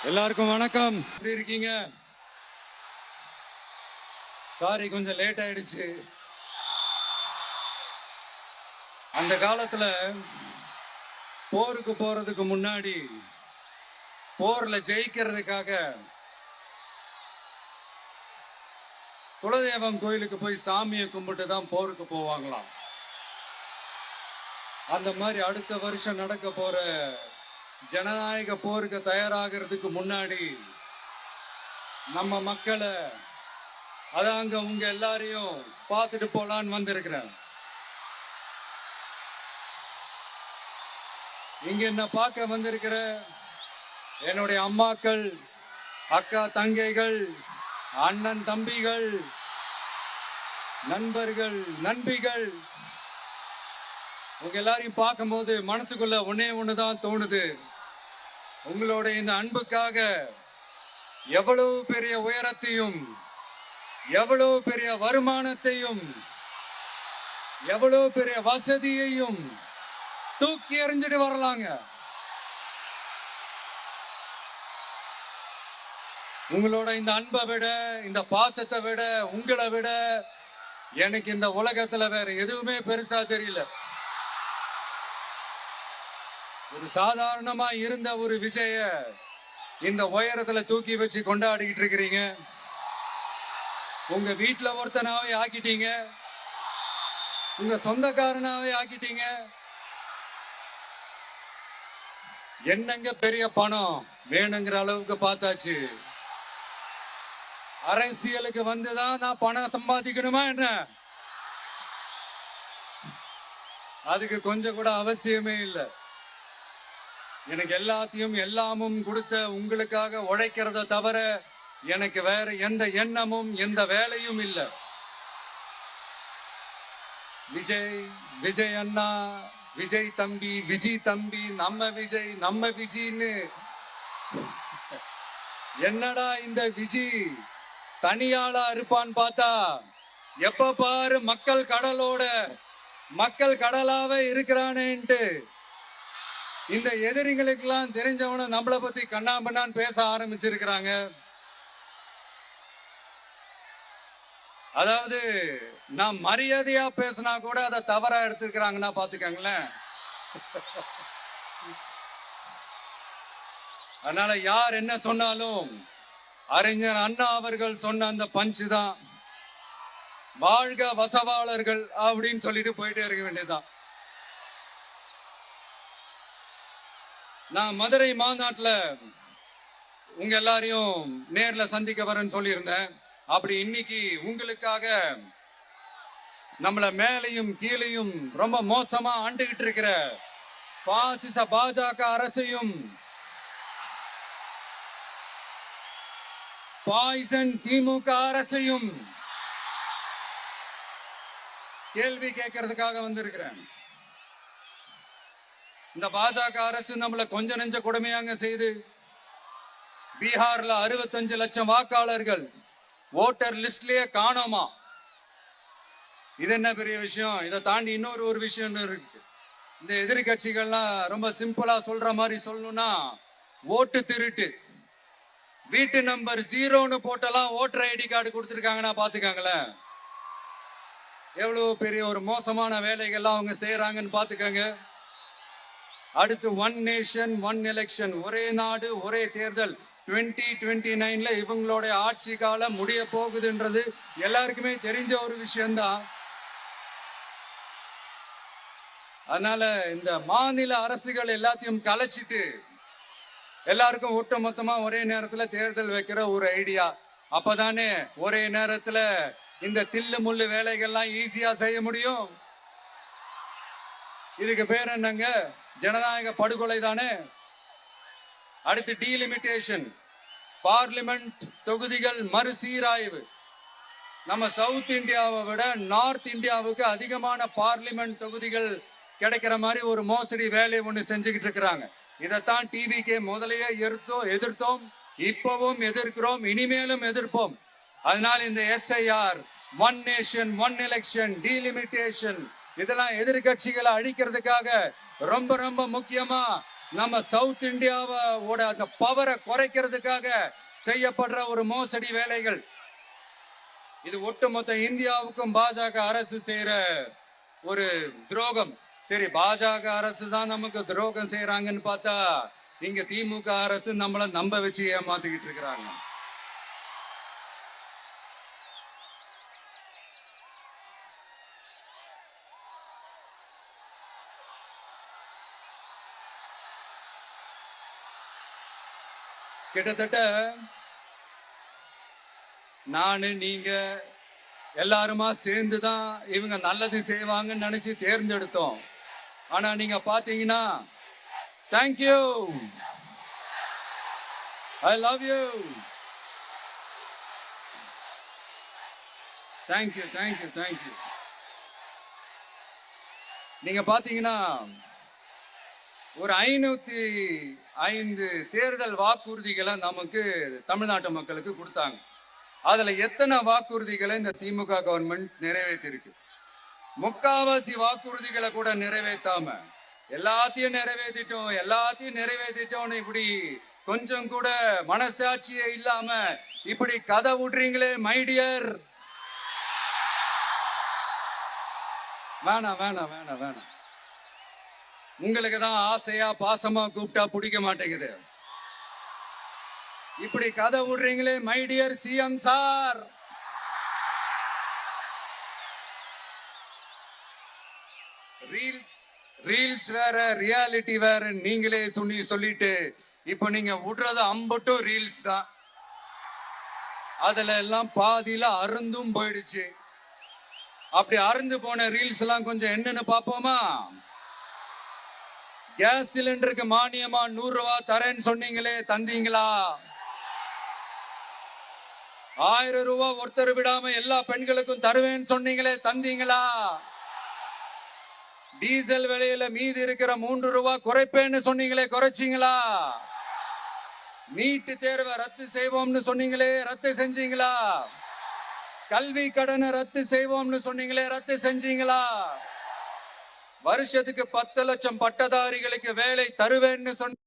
எல்லாருக்கும் வணக்கம். எப்படி இருக்கீங்க? சாரி, கொஞ்சம் லேட் ஆயிடுச்சு. அந்த காலத்துல போருக்கு போறதுக்கு முன்னாடி போர்ல ஜெயிக்கிறதுக்காக குலதெய்வம் கோயிலுக்கு போய் சாமியை கும்பிட்டு தான் போருக்கு போவாங்களாம். அந்த மாதிரி அடுத்த வருஷம் நடக்க போற ஜனநாயக போருக்கு தயாராகிறதுக்கு முன்னாடி நம்ம மக்களை அதாங்க உங்க எல்லாரையும் பார்த்துட்டு போலான்னு வந்திருக்கிறேன். இங்க என்ன பார்க்க வந்திருக்கிற என்னுடைய அம்மாக்கள், அக்கா தங்கைகள், அண்ணன் தம்பிகள், நண்பர்கள், நண்பிகள், உங்க எல்லாரையும் பார்க்கும்போது மனசுக்குள்ள ஒன்னே ஒண்ணுதான் தோணுது. உங்களோட இந்த அன்புக்காக எவ்வளவு பெரிய உயரத்தையும், எவ்வளவு பெரிய வருமானத்தையும், எவ்வளவு பெரிய வசதியையும் தூக்கி எறிஞ்சிட்டு வரலாங்க. உங்களோட இந்த அன்பை விட, இந்த பாசத்தை விட, உங்களை விட எனக்கு இந்த உலகத்துல வேற எதுவுமே பெருசா தெரியல. ஒரு சாதாரணமா இருந்த ஒரு விஜய இந்த உயரத்துல தூக்கி வச்சு கொண்டாடிக்கிட்டு இருக்கிறீங்க. உங்க வீட்டுல ஒருத்தனாவே ஆக்கிட்டீங்க, உங்க சொந்தக்காரனாவே ஆக்கிட்டீங்க. என்னங்க பெரிய பணம் வேணுங்கிற அளவுக்கு பார்த்தாச்சு. அரசியலுக்கு வந்துதான் நான் பணம் சம்பாதிக்கணுமா என்ன? அதுக்கு கொஞ்சம் கூட அவசியமே இல்லை. எனக்கு எல்லாத்தையும் எல்லாமும் கொடுத்த உங்களுக்காக உழைக்கிறத தவிர எனக்கு வேற எந்த எண்ணமும் எந்த வேலையும் இல்லை. விஜய், விஜய் அண்ணா, விஜய் தம்பி, விஜய் தம்பி, நம்ம விஜய், நம்ம விஜய்ன்னு என்னடா இந்த விஜய் தனியாளா இருப்பான்னு பார்த்தா எப்ப பாரு மக்கள் கடலோட மக்கள் கடலாவே இருக்கிறானேன்ட்டு இந்த எதிரிகளுக்கெல்லாம் தெரிஞ்சவன நம்மளை பத்தி கண்ணாமண்ணான்னு பேச ஆரம்பிச்சிருக்கிறாங்க. அதாவது நான் மரியாதையா பேசினா கூட அதை தவறா எடுத்துக்கிறாங்கன்னா பாத்துக்கங்களேன். அதனால யார் என்ன சொன்னாலும் அறிஞர் அண்ணா அவர்கள் சொன்ன அந்த பஞ்சு தான், வாழ்க வசவாளர்கள் அப்படின்னு சொல்லிட்டு போயிட்டே இருக்க வேண்டியதுதான். நான் மதுரை மாநாட்டுல உங்க எல்லாரையும் நேர்ல சந்திக்க வரேன்னு சொல்லியிருந்தேன். அப்படி இன்னைக்கு உங்களுக்காக நம்மள மேலையும் கீழையும் ரொம்ப மோசமா ஆண்டுகிட்டு இருக்கிற பாசிச பாஜக அரசையும், பாய்சன் திமுக அரசையும் கேள்வி கேட்கறதுக்காக வந்திருக்கிறேன். இந்த பாஜக அரசு நம்மள கொஞ்ச நெஞ்ச கொடுமையாங்க செய்து பீகார்ல 65 லட்சம் வாக்காளர்கள் ஓட்டர் லிஸ்ட்லயே காணோமா. இது என்ன பெரிய விஷயம்? இதை தாண்டி இன்னொரு விஷயம் இருக்கு. இந்த எதிர்கட்சிகள்லாம் ரொம்ப சிம்பிளா சொல்ற மாதிரி சொல்லணும்னா, ஓட்டு திருட்டு, வீட்டு நம்பர் 0ன்னு போட்டெல்லாம் ஓட்டர் ஐடி கார்டு கொடுத்துருக்காங்கன்னா பாத்துக்காங்களேன். எவ்வளவு பெரிய ஒரு மோசமான வேலைகள்லாம் அவங்க செய்யறாங்கன்னு பாத்துக்கங்க. அடுத்து ஒன் நேஷன் ஒன் எலெக்ஷன், ஒரே நாடு ஒரே தேர்தல். 2029ல இவங்களுடைய ஆட்சி காலம் முடிய போகுதுன்றது எல்லாருக்குமே தெரிஞ்ச ஒரு விஷயம்தான். அதனால இந்த மாநில அரசுகள் எல்லாத்தையும் கலைச்சிட்டு எல்லாருக்கும் ஒட்டு மொத்தமா ஒரே நேரத்துல தேர்தல் வைக்கிற ஒரு ஐடியா. அப்பதானே ஒரே நேரத்துல இந்த தில்லு முள்ளு வேலைகள்லாம் ஈஸியா செய்ய முடியும். இதுக்கு பேர் என்னங்க? ஜனநாயக படுகொலை தானே. அடுத்து டீலிமிட்டேஷன், பார்லிமெண்ட் தொகுதிகள் மறுசீராய்வு. நம்ம சவுத் இந்தியாவை விட நார்த் இந்தியாவுக்கு அதிகமான பார்லிமெண்ட் தொகுதிகள் கிடைக்கிற மாதிரி ஒரு மோசடி வேலை ஒன்று செஞ்சுக்கிட்டு இருக்கிறாங்க. இதைத்தான் டிவிக்கு முதலையே எதிர்த்தோம், இப்பவும் எதிர்க்கிறோம், இனிமேலும் எதிர்ப்போம். அதனால இந்த SIR, one nation one election, delimitation, இதெல்லாம் எதிர்கட்சிகளை அழிக்கிறதுக்காக ரொம்ப ரொம்ப முக்கியமா நம்ம சவுத் இந்தியாவோட அந்த பவரை குறைக்கிறதுக்காக செய்யப்படுற ஒரு மோசடி வேலைகள். இது ஒட்டுமொத்த இந்தியாவுக்கும் பாஜக அரசு செய்யற ஒரு துரோகம். சரி, பாஜக அரசு தான் நமக்கு துரோகம் செய்யறாங்கன்னு பார்த்தா இங்க திமுக அரசு நம்மள நம்ப வச்சு ஏமாத்திக்கிட்டு இருக்கிறாங்க. கிட்டத்தட்ட நானு நீங்க எல்லாருமா சேர்ந்துதான் இவங்க நல்லது செய்வாங்கன்னு நினைச்சு தேர்ந்தெடுத்தோம். ஆனா நீங்க பாத்தீங்கன்னா, thank you, I love you, thank you thank you thank you. நீங்க பாத்தீங்கன்னா ஒரு 505 தேர்தல் வாக்குறுதிகளை நமக்கு தமிழ்நாட்டு மக்களுக்கு கொடுத்தாங்க. அதுல எத்தனை வாக்குறுதிகளை இந்த திமுக கவர்மெண்ட் நிறைவேற்றிருக்கு? முக்காவாசி வாக்குறுதிகளை கூட நிறைவேற்றாம எல்லாத்தையும் நிறைவேற்றிட்டோம்னு இப்படி கொஞ்சம் கூட மனசாட்சியே இல்லாம இப்படி கதை விடுறீங்களே மை டியர். வேணாம் வேணாம் வேணாம் வேணாம். உங்களுக்கு தான் ஆசையா பாசமா கூப்பிட்டா பிடிக்க மாட்டேங்குது. இப்படி கதை விடுறீங்களே my dear CM sir. Reels வேற, ரியாலிட்டி வேற நீங்களே சொல்லிட்டு இப்ப நீங்க விடுறது அம்பட்டும் ரீல்ஸ் தான். அதுல எல்லாம் பாதியில அருந்தும் போயிடுச்சு. அப்படி அருந்து போன ரீல்ஸ் எல்லாம் கொஞ்சம் என்னன்னு பாப்போமா? கேஸ் சிலிண்டருக்கு மானியமா 100 ரூபாய் தரேன்னு சொன்னீங்களே, தந்தீங்களா? 1000 ரூபாய் ஒருத்தர் விடாம எல்லா பெண்களுக்கும் தருவேன்னு சொன்னீங்களே, தந்தீங்களா? டீசல் விலையில மீதி இருக்கிற 3 ரூபாய் குறைப்பேன்னு சொன்னீங்களே, குறைச்சிங்களா? நீட்டு தேர்வை ரத்து செய்வோம்னு சொன்னீங்களே, ரத்து செஞ்சீங்களா? கல்வி கடனை ரத்து செய்வோம்னு சொன்னீங்களே, ரத்து செஞ்சீங்களா? வருஷத்துக்கு 10 லட்சம் பட்டதாரிகளுக்கு வேலை தருவேன்னு சொன்ன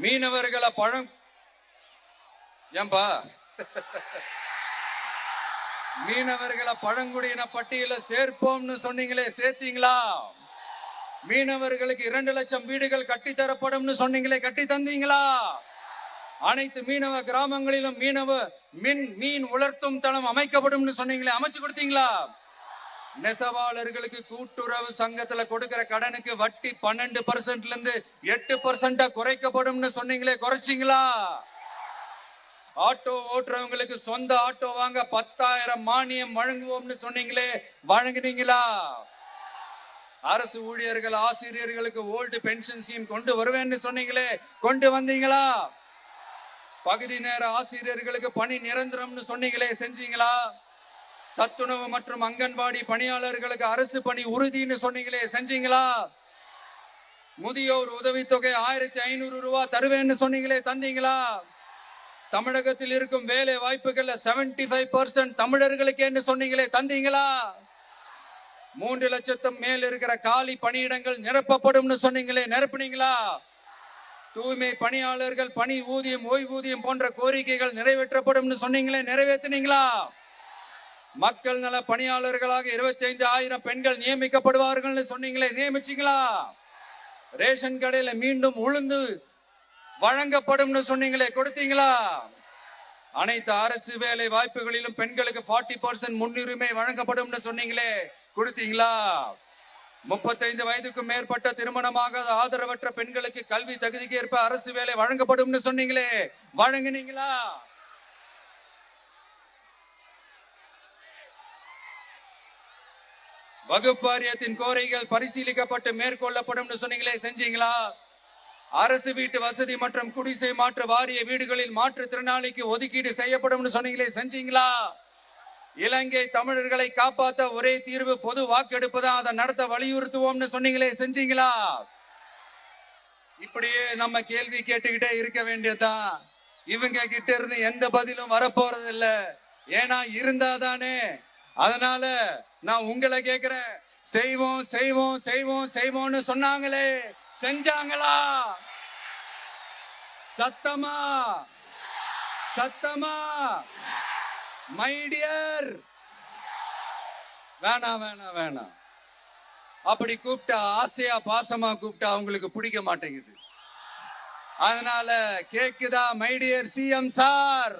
மீனவர்களை மீனவர்களை பழங்குடியின பட்டியல சேர்ப்போம்னு சொன்னீங்களே, சேர்த்தீங்களா? மீனவர்களுக்கு 2 லட்சம் வீடுகள் கட்டி தரப்படும் சொன்னீங்களே, கட்டி தந்தீங்களா? அனைத்து மீனவ கிராமங்களிலும் மீன் உலர்த்தும் தளம் அமைக்கப்படும் சொன்னீங்களே, அமைச்சு கொடுத்தீங்களா? நெசவாளர்களுக்கு கூட்டுறவு சங்கத்துல கொடுக்கிற கடனுக்கு வட்டி 12% இருந்து 8% குறைக்கப்படும் சொன்னீங்களே, குறைச்சிங்களா? ஆட்டோ ஓட்டுறவங்களுக்கு சொந்த ஆட்டோ வாங்க 10,000 மானியம் வழங்குவோம்னு சொன்னீங்களே, வழங்குனீங்களா? அரசு ஊழியர்கள் ஆசிரியர்களுக்கு ஓல்டு பென்ஷன் ஸ்கீம் கொண்டு வருவேன்னு சொன்னீங்களே, கொண்டு வந்தீங்களா? பகுதி நேர ஆசிரியர்களுக்கு பணி நிரந்தரம்னு சொன்னீங்களே, செஞ்சீங்களா? சத்துணவு மற்றும் அங்கன்வாடி பணியாளர்களுக்கு அரசு பணி உறுதின்னு சொன்னீங்களே, செஞ்சீங்களா? முதியோர் உதவித்தொகை 1500 ரூபாய் தருவேன்னு சொன்னீங்களே, தந்தீங்களா? தமிழகத்தில் இருக்கும் வேலை வாய்ப்புகள்ல 75% தமிழர்களுக்கு சொன்னீங்களே, தந்தீங்களா? 3 லட்சத்தும் மேல் இருக்கிற காலி பணியிடங்கள் நிரப்பப்படும் சொன்னீங்களே, நிரப்புனீங்களா? தூய்மை பணியாளர்கள் பணி ஊதியம், ஓய்வூதியம் போன்ற கோரிக்கைகள் நிறைவேற்றப்படும் சொன்னீங்களே, நிறைவேற்றினீங்களா? மக்கள் நல பணியாளர்களாக 25,000 பெண்கள் நியமிக்கப்படுவார்கள் சொன்னீங்களே, நியமிச்சீங்களா? ரேஷன் கடையில மீண்டும் உளுந்து வழங்கப்படும் சொன்னீங்களே, கொடுத்தீங்களா? அனைத்து அரசு வேலை வாய்ப்புகளிலும் பெண்களுக்கு 40% முன்னுரிமை வழங்கப்படும் சொன்னீங்களே, கொடுத்தீங்களா? 35 வயதுக்கும் மேற்பட்ட திருமணமாக ஆதரவற்ற பெண்களுக்கு கல்வி தகுதிக்கு ஏற்ப அரசு வேலை வழங்கப்படும் சொன்னீங்களே, வழங்கினீங்களா? வகுப்பு வாரியத்தின் கோரிக்கைகள் பரிசீலிக்கப்பட்டு மேற்கொள்ளப்படும் சொன்னீங்களே, செஞ்சீங்களா? அரசு வீட்டு வசதி மற்றும் குடிசை மாற்று வாரிய வீடுகளில் மாற்றுத்திறனாளிக்கு ஒதுக்கீடு செய்யப்படும் சொன்னீங்களே, செஞ்சீங்களா? இலங்கை தமிழர்களை காப்பாற்ற ஒரே தீர்வு பொது வாக்கெடுப்பு தான், அதை நடத்த வலியுறுத்துவோம்னு சொன்னீங்களே, செஞ்சீங்களா? இப்படியே நம்ம கேள்வி கேட்டுக்கிட்டே இருக்க வேண்டியதுதான். இவங்க கிட்ட இருந்து எந்த பதிலும் வரப்போறது இல்ல. ஏன்னா இருந்தாதானே. அதனால நான் உங்களை கேட்கிறேன், செய்வோம் செய்வோம் செய்வோம் செய்வோம்னு சொன்னாங்களே, செஞ்சாங்களா? சத்தமா சத்தமா? மை டியர், வேணாம் வேணாம் வேணாம். அப்படி கூப்பிட்டா, ஆசையா பாசமா கூப்பிட்டா அவங்களுக்கு பிடிக்க மாட்டேங்குது. அதனால கேக்குதா மை டியர் சிஎம் சார்?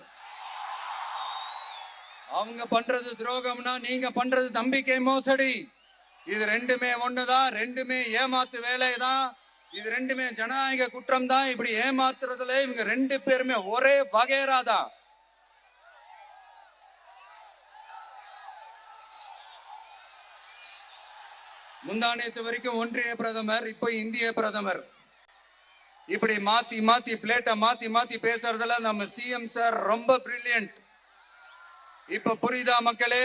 அவங்க பண்றது துரோகம்னா நீங்க பண்றது நம்பிக்கை மோசடி. இது ரெண்டுமே ஒண்ணுதான், ரெண்டுமே ஏமாத்து வேலைதான், இது ரெண்டுமே ஜனநாயக குற்றம் தான். இப்படி ஏமாத்துறதுல இவங்க ரெண்டு பேருமே ஒரே வகைராதான். முந்தானேத்து வரைக்கும் ஒன்றிய பிரதமர், இப்போ இந்திய பிரதமர். இப்படி மாத்தி மாத்தி பிளேட்டை மாத்தி மாத்தி பேசுறதுல நம்ம சிஎம் சார் ரொம்ப பிரில்லியன்ட். இப்ப புரியுதா மக்களே?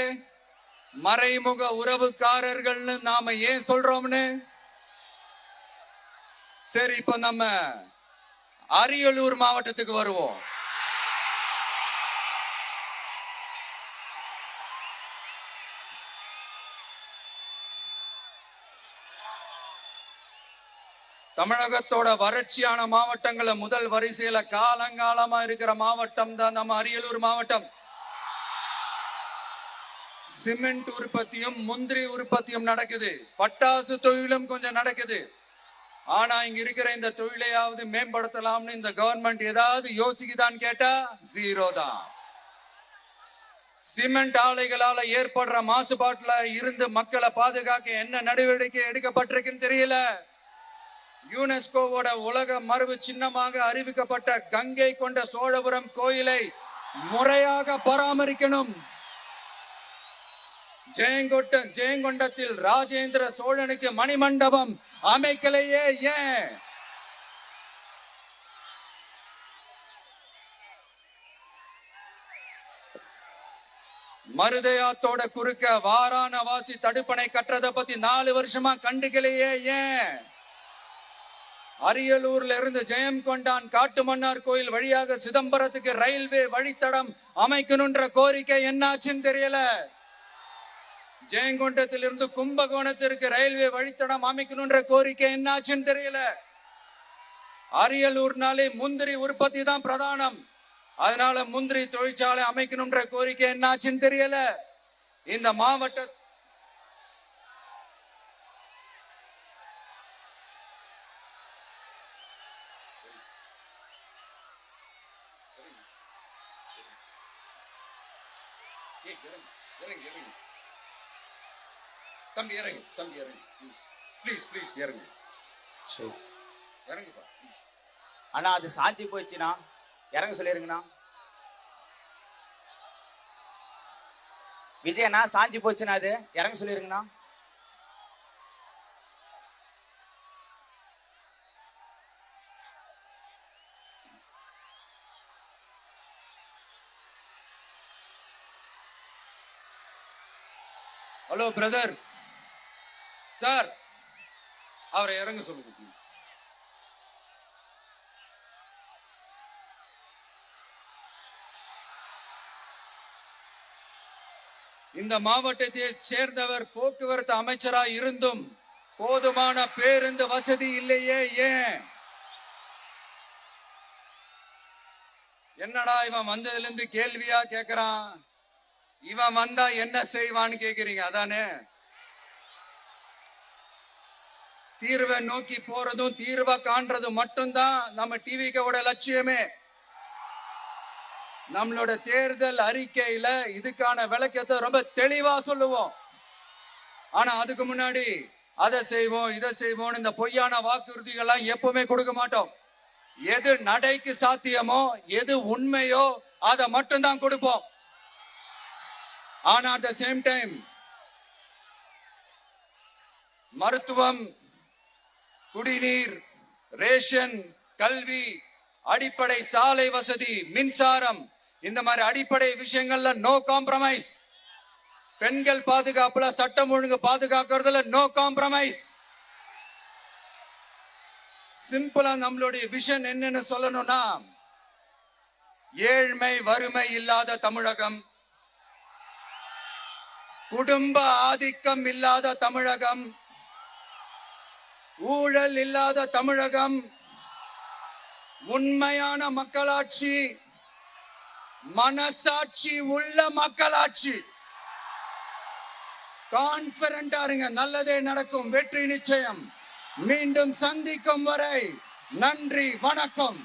மறைமுக உறவுக்காரர்கள்னு நாம ஏன் சொல்றோம்னு. சரி, இப்ப நம்ம அரியலூர் மாவட்டத்துக்கு வருவோம். தமிழகத்தோட வறட்சியான மாவட்டங்கள முதல் வரிசையில காலங்காலமா இருக்கிற மாவட்டம் தான் நம்ம அரியலூர் மாவட்டம். சிமெண்ட் உற்பத்தியும் முந்திரி உற்பத்தியும் நடக்குது, பட்டாசு தொழிலும் கொஞ்சம் நடக்குது. ஆனா இங்க இருக்கிற இந்த தொழிலையாவது மேம்படுத்தலாம்னு இந்த கவர்மெண்ட் ஏதாவது யோசிக்குதான்னு கேட்டா ஜீரோ தான். சிமெண்ட் ஆலைகளால ஏற்படுற மாசுபாட்டுல இருந்து மக்களை பாதுகாக்க என்ன நடவடிக்கை எடுக்கப்பட்டிருக்குன்னு தெரியல. யுனெஸ்கோவோட உலக மரபு சின்னமாக அறிவிக்கப்பட்ட கங்கை கொண்ட சோழபுரம் கோயிலை முறையாக பராமரிக்கணும். ஜெயங்கொண்டத்தில் ராஜேந்திர சோழனுக்கு மணிமண்டபம் அமைக்கலையே ஏன்? மருதையாத்தோட குறுக்க வாராணவாசி தடுப்பணை கட்டுறதை பத்தி 4 வருஷமா கண்டுக்கலையே ஏன்? அரியலூர்ல இருந்து ஜெயங்கொண்டான் காட்டுமன்னார் கோயில் வழியாக சிதம்பரத்துக்கு ரயில்வே வழித்தடம் அமைக்கணும்ன்ற கோரிக்கை என்னாச்சுன்னு தெரியல. ஜெயங்கொண்டத்தில் இருந்து கும்பகோணத்திற்கு ரயில்வே வழித்தடம் அமைக்கணும்ன்ற கோரிக்கை என்னாச்சுன்னு தெரியல. அரியலூர்னாலே முந்திரி உற்பத்தி தான் பிரதானம், அதனால முந்திரி தொழிற்சாலை அமைக்கணும்ன்ற கோரிக்கை என்னாச்சுன்னு தெரியல. இந்த மாவட்ட தம்பி இறங்கு, தம்பி இறங்கு, ப்ளீஸ் ப்ளீஸ் இறங்கு. சரி இறங்குப்பா ப்ளீஸ். அண்ணா அது சாஞ்சி போயிடுச்சுண்ணா, இறங்க சொல்லிருங்கண்ணா. விஜயண்ணா சாஞ்சி போச்சுண்ணா, அது இறங்க சொல்லிருங்கண்ணா. ஹலோ பிரதர் சார், அவரை இறங்க சொல்லுங்க ப்ளீஸ். இந்த மாவட்டத்தை சேர்ந்தவர் போக்குவரத்து அமைச்சராக இருந்தும் போதுமான பேருந்து வசதி இல்லையே ஏன்? என்னடா இவன் வந்ததுல இருந்து கேள்வியா கேக்குறான், இவன் வந்தா என்ன செய்வான்னு கேக்குறீங்க அதானே? தீர்வை நோக்கி போறதும் தீர்வை காண்றதும் மட்டும்தான் நம்ம டிவிக்கோட லட்சியமே. நம்மளோட தேர்தல் அறிக்கையில இதுக்கான விளக்கத்தை ரொம்ப தெளிவா சொல்லுவோம். ஆனா அதுக்கு முன்னாடி அதை செய்வோம் இதை செய்வோம் இந்த பொய்யான வாக்குறுதிகள்லாம் எப்பவுமே கொடுக்க மாட்டோம். எது நடைக்கு சாத்தியமோ எது உண்மையோ அதை மட்டும்தான் கொடுப்போம். ஆனா அட் த சேம் டைம் மருத்துவம், குடிநீர், ரேஷன், கல்வி, அடிப்படை சாலை வசதி, மின்சாரம், இந்த மாதிரி அடிப்படை விஷயங்கள்ல நோ காம்ப்ரமைஸ். பெண்கள் பாதுகாப்புல, சட்டம் ஒழுங்கு பாதுகாக்கிறதுல நோ காம்ப்ரமைஸ். சிம்பிளா நம்மளுடைய விஷன் என்னன்னு சொல்லணும்னா, ஏழ்மை வறுமை இல்லாத தமிழகம், குடும்ப ஆதிக்கம் இல்லாத தமிழகம், ஊழல் இல்லாத தமிழகம், உண்மையான மக்களாட்சி, மனசாட்சி உள்ள மக்களாட்சி. கான்பிடண்டா இருங்க, நல்லதே நடக்கும், வெற்றி நிச்சயம். மீண்டும் சந்திக்கும் வரை நன்றி, வணக்கம்.